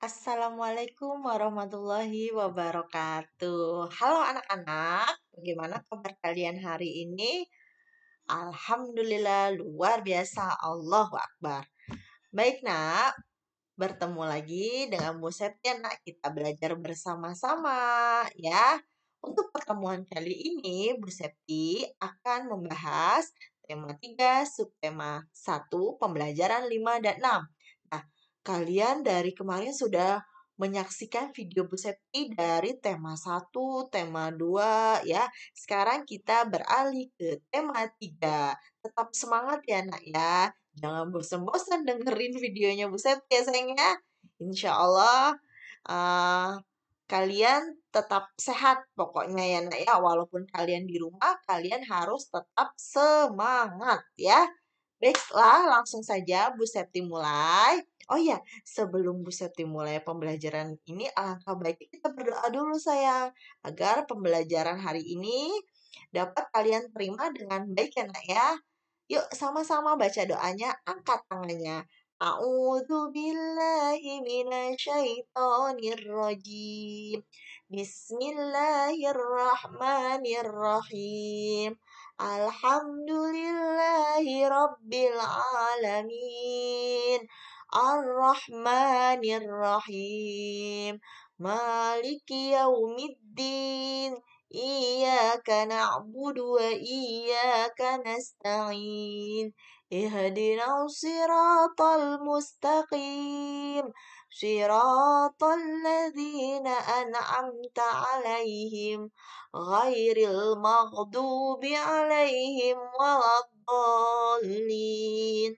Assalamualaikum warahmatullahi wabarakatuh. Halo anak-anak, bagaimana kabar kalian hari ini? Alhamdulillah luar biasa, Allahu Akbar. Baik nak, bertemu lagi dengan Bu Septia nak. Kita belajar bersama-sama ya. Untuk pertemuan kali ini, Bu Septi akan membahas tema 3, subtema 1, pembelajaran 5 dan 6. Nah, kalian dari kemarin sudah menyaksikan video Bu Septi dari tema 1, tema 2 ya. Sekarang kita beralih ke tema 3. Tetap semangat ya nak ya. Jangan bosan-bosan dengerin videonya Bu Septi ya sayang ya. Insya Allah kalian tetap sehat pokoknya ya nak ya. Walaupun kalian di rumah, kalian harus tetap semangat ya. Baiklah, langsung saja Bu Septi mulai. Oh iya, sebelum Bu Septi mulai pembelajaran ini, alangkah baiknya kita berdoa dulu sayang. Agar pembelajaran hari ini dapat kalian terima dengan baik ya nak ya. Yuk sama-sama baca doanya, angkat tangannya. A'udzu billahi minasyaitonir rajim. Bismillahirrahmanirrahim. Alhamdulillahi rabbil alamin. Ar-Rahmanir-Rahim. Maliki yaumiddin. Iyyaka na'budu wa iyyaka nasta'in. Ihdinas siratal mustaqim. Siratal ladzina an'amta 'alaihim ghairil maghdubi 'alaihim waladdallin.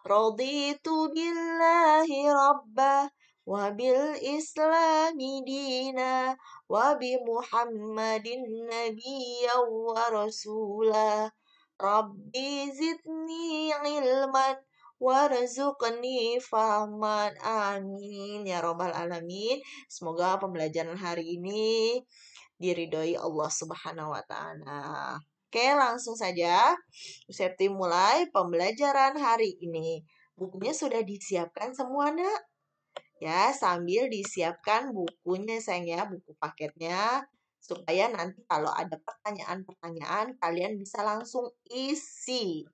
Raditu billahi rabbah wa bil islami dina wa bi Muhammadin nabiyyan wa rasulah. Rabbi zidni ilman warzuqni fahman. Amin ya robbal alamin. Semoga pembelajaran hari ini diridhoi Allah Subhanahu wa taala. Oke, langsung saja Bu Septi mulai pembelajaran hari ini. Bukunya sudah disiapkan semua, Nak? Ya, sambil disiapkan bukunya, sayang ya, buku paketnya. Supaya nanti kalau ada pertanyaan-pertanyaan, kalian bisa langsung isi.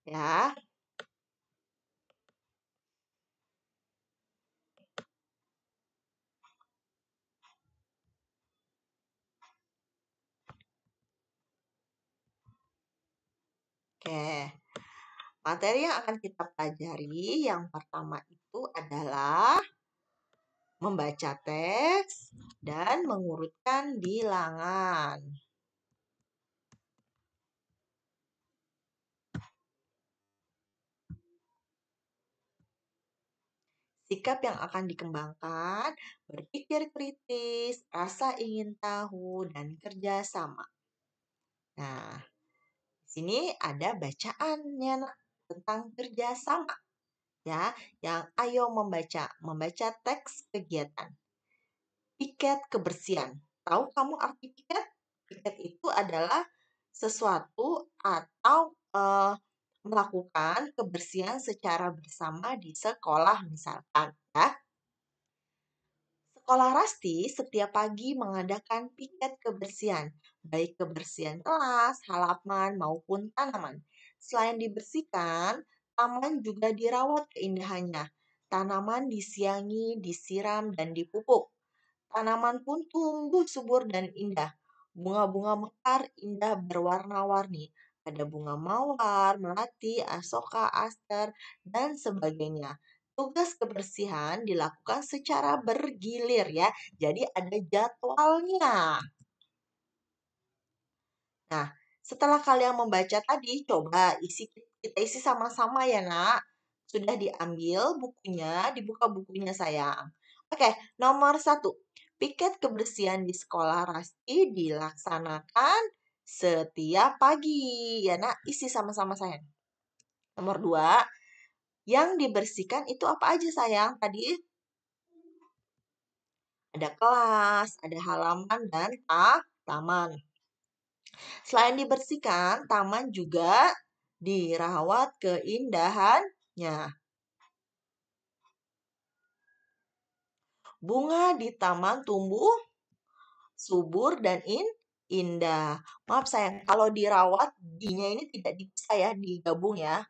Ya, oke. Materi yang akan kita pelajari yang pertama itu adalah membaca teks dan mengurutkan bilangan. Sikap yang akan dikembangkan, berpikir kritis, rasa ingin tahu, dan kerjasama. Nah, di sini ada bacaannya tentang kerjasama. Ya, yang ayo membaca teks kegiatan. Piket kebersihan. Tahu kamu arti piket? Piket itu adalah sesuatu atau melakukan kebersihan secara bersama di sekolah misalkan ya. Sekolah Rasti setiap pagi mengadakan piket kebersihan, baik kebersihan kelas, halaman, maupun tanaman. Selain dibersihkan, taman juga dirawat keindahannya. Tanaman disiangi, disiram, dan dipupuk. Tanaman pun tumbuh subur dan indah. Bunga-bunga mekar indah berwarna-warni. Ada bunga mawar, melati, asoka, aster, dan sebagainya. Tugas kebersihan dilakukan secara bergilir ya. Jadi ada jadwalnya. Nah, setelah kalian membaca tadi, coba kita isi sama-sama ya, Nak. Sudah diambil bukunya, dibuka bukunya sayang. Oke, nomor 1. Piket kebersihan di sekolah Rasti dilaksanakan setiap pagi. Ya, Nak, isi sama-sama sayang. Nomor 2, yang dibersihkan itu apa aja sayang? Tadi ada kelas, ada halaman, dan taman. Selain dibersihkan, taman juga dirawat keindahannya. Bunga di taman tumbuh subur dan indah. Maaf sayang, kalau dirawat, di-nya ini tidak bisa ya, digabung ya.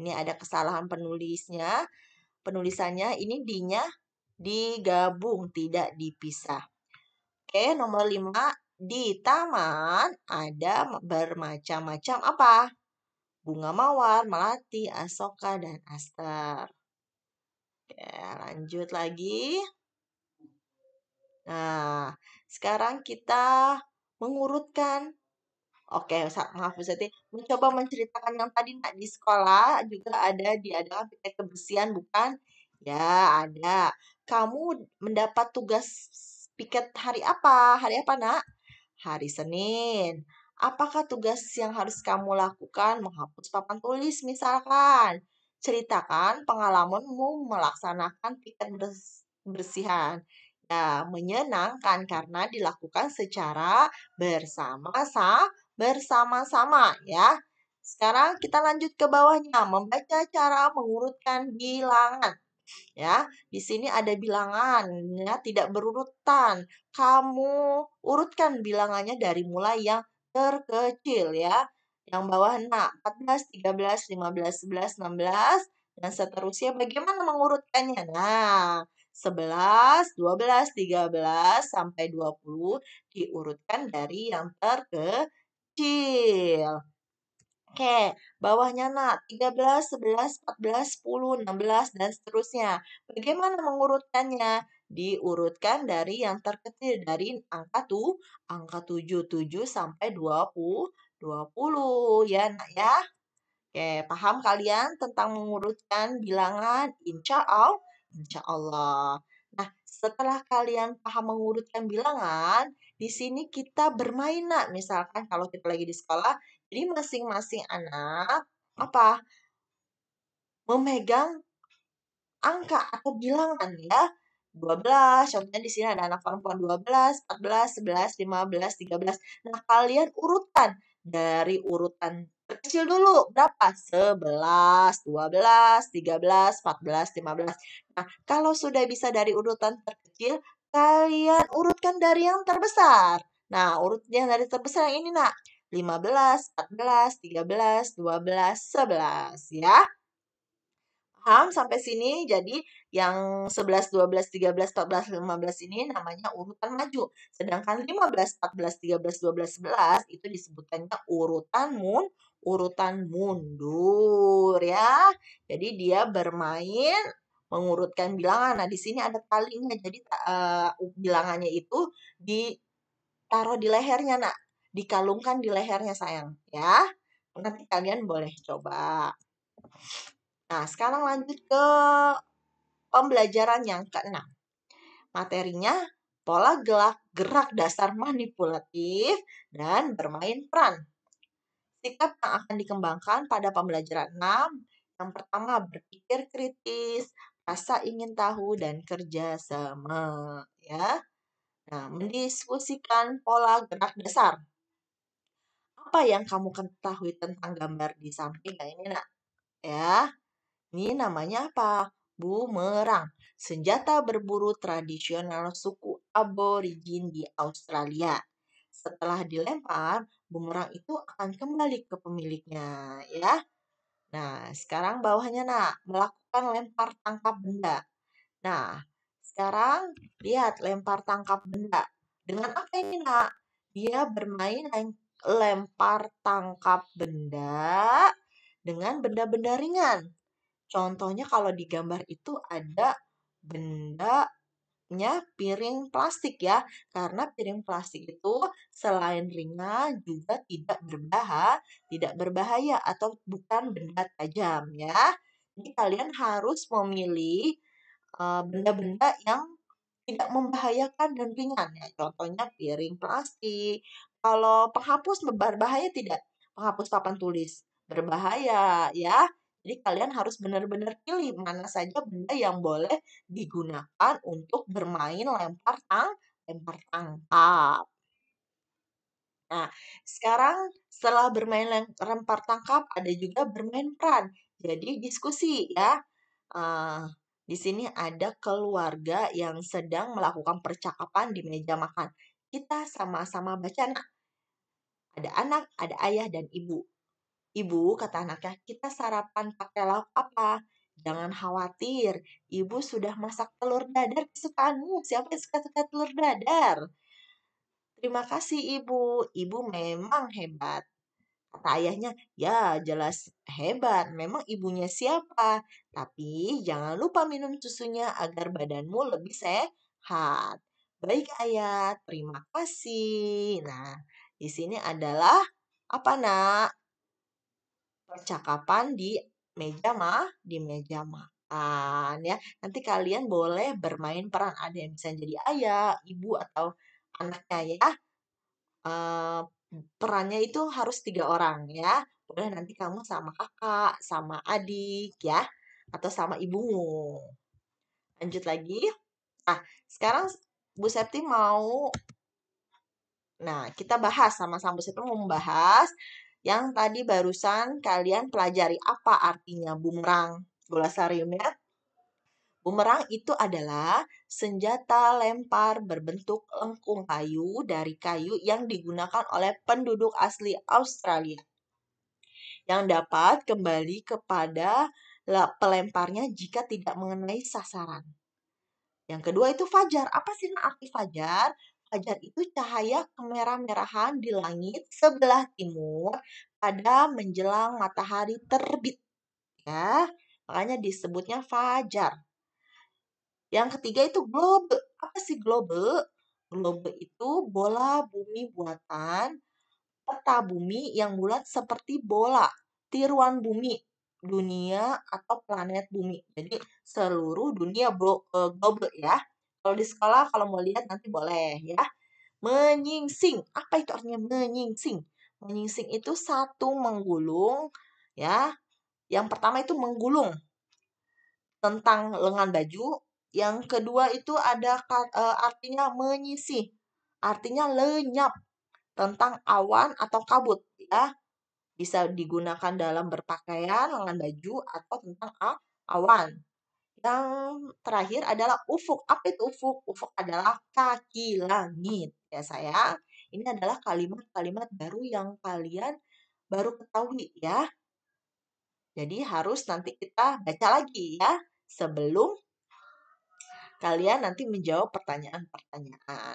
Ini ada kesalahan penulisnya. Penulisannya ini di-nya digabung, tidak dipisah. Oke, nomor 5. Di taman ada bermacam-macam apa? Bunga mawar, melati, asoka, dan aster. Oke, lanjut lagi. Nah, sekarang kita mengurutkan. Oke, maaf Bu Seti. Mencoba menceritakan yang tadi nak di sekolah juga ada diadakan piket kebersihan, bukan? Ya, ada. Kamu mendapat tugas piket hari apa? Hari apa, Nak? Hari Senin. Apakah tugas yang harus kamu lakukan? Menghapus papan tulis misalkan. Ceritakan pengalamanmu melaksanakan piket bersihan. Ya, menyenangkan karena dilakukan secara bersama-sama ya. Sekarang kita lanjut ke bawahnya, membaca cara mengurutkan bilangan. Ya, di sini ada bilangannya tidak berurutan. Kamu urutkan bilangannya dari mulai yang terkecil ya. Yang bawah nah 14, 13, 15, 11, 16 dan seterusnya. Bagaimana mengurutkannya? Nah, 11, 12, 13 sampai 20 diurutkan dari yang terkecil. Oke, bawahnya nak 13, 11, 14, 10, 16 dan seterusnya. Bagaimana mengurutkannya? Diurutkan dari yang terkecil dari angka 7, 7 sampai 20, 20 ya nak ya. Oke, paham kalian tentang mengurutkan bilangan? Insya Allah. Nah, setelah kalian paham mengurutkan bilangan, di sini kita bermain nak. Misalkan kalau kita lagi di sekolah, jadi masing-masing anak apa? Memegang angka atau bilangan ya. 12, contohnya di sini ada anak perempuan 12, 14, 11, 15, 13. Nah, kalian urutkan dari urutan kecil dulu. Berapa? 11, 12, 13, 14, 15. Nah, kalau sudah bisa dari urutan terkecil, kalian urutkan dari yang terbesar. Nah, urutnya dari terbesar yang ini, nak. 15, 14, 13, 12, 11 ya. Paham sampai sini? Jadi yang 11, 12, 13, 14, 15 ini namanya urutan maju. Sedangkan 15, 14, 13, 12, 11 itu disebutkannya urutan mundur ya. Jadi dia bermain mengurutkan bilangan. Nah, di sini ada talinya. Jadi bilangannya itu ditaruh di lehernya, Nak. Dikalungkan di lehernya, sayang, ya. Nanti kalian boleh coba. Nah, sekarang lanjut ke pembelajaran yang keenam. Materinya pola gerak dasar manipulatif dan bermain peran. Sikap yang akan dikembangkan pada pembelajaran 6. Yang pertama, berpikir kritis, rasa ingin tahu, dan kerja sama. Ya. Nah, mendiskusikan pola gerak dasar. Apa yang kamu ketahui tentang gambar di samping ini, nak? Ya. Ini namanya apa? Bumerang. Senjata berburu tradisional suku aborigin di Australia. Setelah dilempar, bumerang itu akan kembali ke pemiliknya, ya. Nah, sekarang bawahnya, nak, melakukan lempar tangkap benda. Nah, sekarang lihat lempar tangkap benda. Dengan apa ini, nak? Dia bermain lempar tangkap benda dengan benda-benda ringan. Contohnya kalau di gambar itu ada bendanya piring plastik ya. Karena piring plastik itu selain ringan juga tidak berbahaya atau bukan benda tajam ya. Jadi kalian harus memilih benda-benda yang tidak membahayakan dan ringan ya. Contohnya piring plastik. Kalau penghapus berbahaya tidak? Penghapus papan tulis berbahaya ya. Jadi kalian harus benar-benar pilih mana saja benda yang boleh digunakan untuk bermain lempar tangkap. Nah, sekarang setelah bermain lempar tangkap ada juga bermain peran. Jadi diskusi ya. Di sini ada keluarga yang sedang melakukan percakapan di meja makan. Kita sama-sama baca, Nak. Ada anak, ada ayah, dan ibu. Ibu, kata anaknya, kita sarapan pakai lauk apa? Jangan khawatir, ibu sudah masak telur dadar kesukaanmu. Siapa yang suka telur dadar? Terima kasih ibu, ibu memang hebat. Kata ayahnya, ya jelas hebat, memang ibunya siapa? Tapi jangan lupa minum susunya agar badanmu lebih sehat. Baik ayah, terima kasih. Nah, di sini adalah apa nak? Percakapan di meja makan ya. Nanti kalian boleh bermain peran. Ada yang bisa jadi ayah, ibu atau anaknya ya. Eh, perannya itu harus 3 orang ya. Boleh nanti kamu sama kakak, sama adik ya, atau sama ibumu. Lanjut lagi. Nah, sekarang Bu Septi mau, nah kita bahas sama-sama Bu Septi mau membahas yang tadi barusan kalian pelajari apa artinya bumerang. Glosarium ya. Bumerang itu adalah senjata lempar berbentuk lengkung kayu dari kayu yang digunakan oleh penduduk asli Australia yang dapat kembali kepada pelemparnya jika tidak mengenai sasaran. Yang kedua itu fajar. Apa sih arti fajar? Fajar itu cahaya kemerah-merahan di langit sebelah timur pada menjelang matahari terbit. Ya, makanya disebutnya fajar. Yang ketiga itu globe. Apa sih globe? Globe itu bola bumi buatan, peta bumi yang bulat seperti bola, tiruan bumi, dunia atau planet bumi. Jadi seluruh dunia globe ya. Kalau di sekolah kalau mau lihat nanti boleh ya. Menyingsing. Apa itu artinya menyingsing? Menyingsing itu satu menggulung ya. Yang pertama itu menggulung tentang lengan baju. Yang kedua itu ada artinya menyisih. Artinya lenyap tentang awan atau kabut ya. Bisa digunakan dalam berpakaian, lengan baju atau tentang awan. Yang terakhir adalah ufuk. Apa itu ufuk? Ufuk adalah kaki langit ya sayang. Ini adalah kalimat-kalimat baru yang kalian baru ketahui ya. Jadi harus nanti kita baca lagi ya sebelum kalian nanti menjawab pertanyaan-pertanyaan.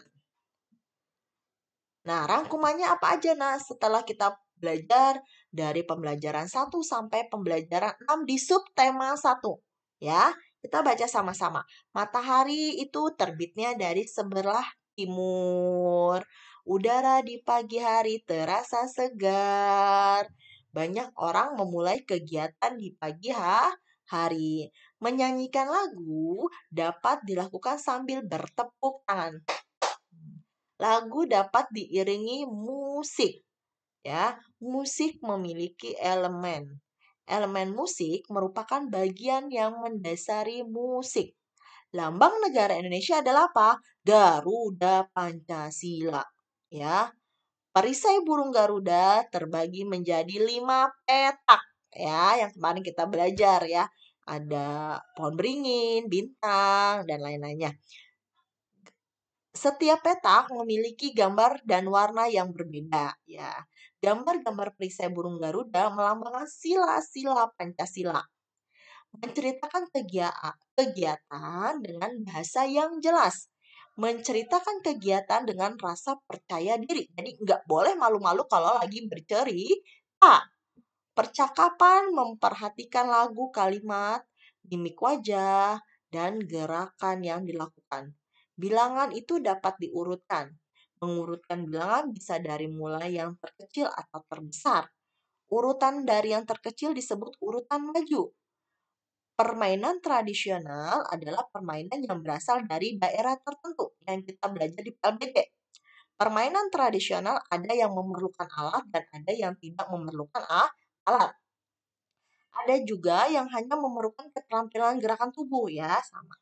Nah, rangkumannya apa aja, nah, setelah kita belajar dari pembelajaran 1 sampai pembelajaran 6 di subtema 1. Ya, kita baca sama-sama. Matahari itu terbitnya dari sebelah timur. Udara di pagi hari terasa segar. Banyak orang memulai kegiatan di pagi hari. Menyanyikan lagu dapat dilakukan sambil bertepuk tangan. Lagu dapat diiringi musik. Ya, musik memiliki elemen. Elemen musik merupakan bagian yang mendasari musik. Lambang negara Indonesia adalah apa? Garuda Pancasila. Ya, perisai burung Garuda terbagi menjadi 5 petak. Ya, yang kemarin kita belajar ya. Ada pohon beringin, bintang, dan lain-lainnya. Setiap petak memiliki gambar dan warna yang berbeda. Ya, gambar-gambar perisai burung Garuda melambangkan sila-sila Pancasila, menceritakan kegiatan dengan bahasa yang jelas, menceritakan kegiatan dengan rasa percaya diri. Jadi nggak boleh malu-malu kalau lagi bercerita. Percakapan memperhatikan lagu, kalimat, mimik wajah, dan gerakan yang dilakukan. Bilangan itu dapat diurutkan. Mengurutkan bilangan bisa dari mulai yang terkecil atau terbesar. Urutan dari yang terkecil disebut urutan maju. Permainan tradisional adalah permainan yang berasal dari daerah tertentu yang kita belajar di PLBG. Permainan tradisional ada yang memerlukan alat dan ada yang tidak memerlukan alat. Ada juga yang hanya memerlukan keterampilan gerakan tubuh ya, sama.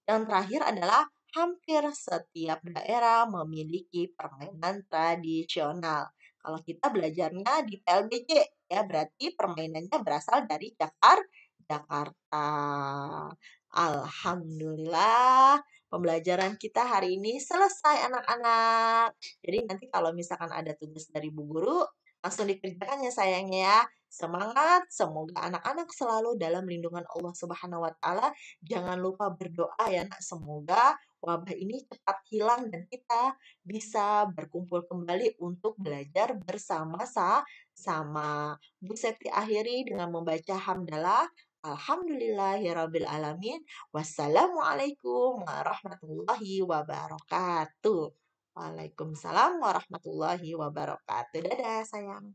Yang terakhir adalah hampir setiap daerah memiliki permainan tradisional. Kalau kita belajarnya di PLBJ ya berarti permainannya berasal dari Jakarta. Alhamdulillah, pembelajaran kita hari ini selesai anak-anak. Jadi nanti kalau misalkan ada tugas dari Bu Guru, langsung dikerjakan ya sayangnya ya. Semangat, semoga anak-anak selalu dalam lindungan Allah Subhanahu wa taala. Jangan lupa berdoa ya Nak, semoga wabah ini cepat hilang dan kita bisa berkumpul kembali untuk belajar bersama-sama. Bu Septi akhiri dengan membaca hamdalah. Alhamdulillahirabbil alamin. Wassalamualaikum warahmatullahi wabarakatuh. Waalaikumsalam warahmatullahi wabarakatuh. Dadah sayang.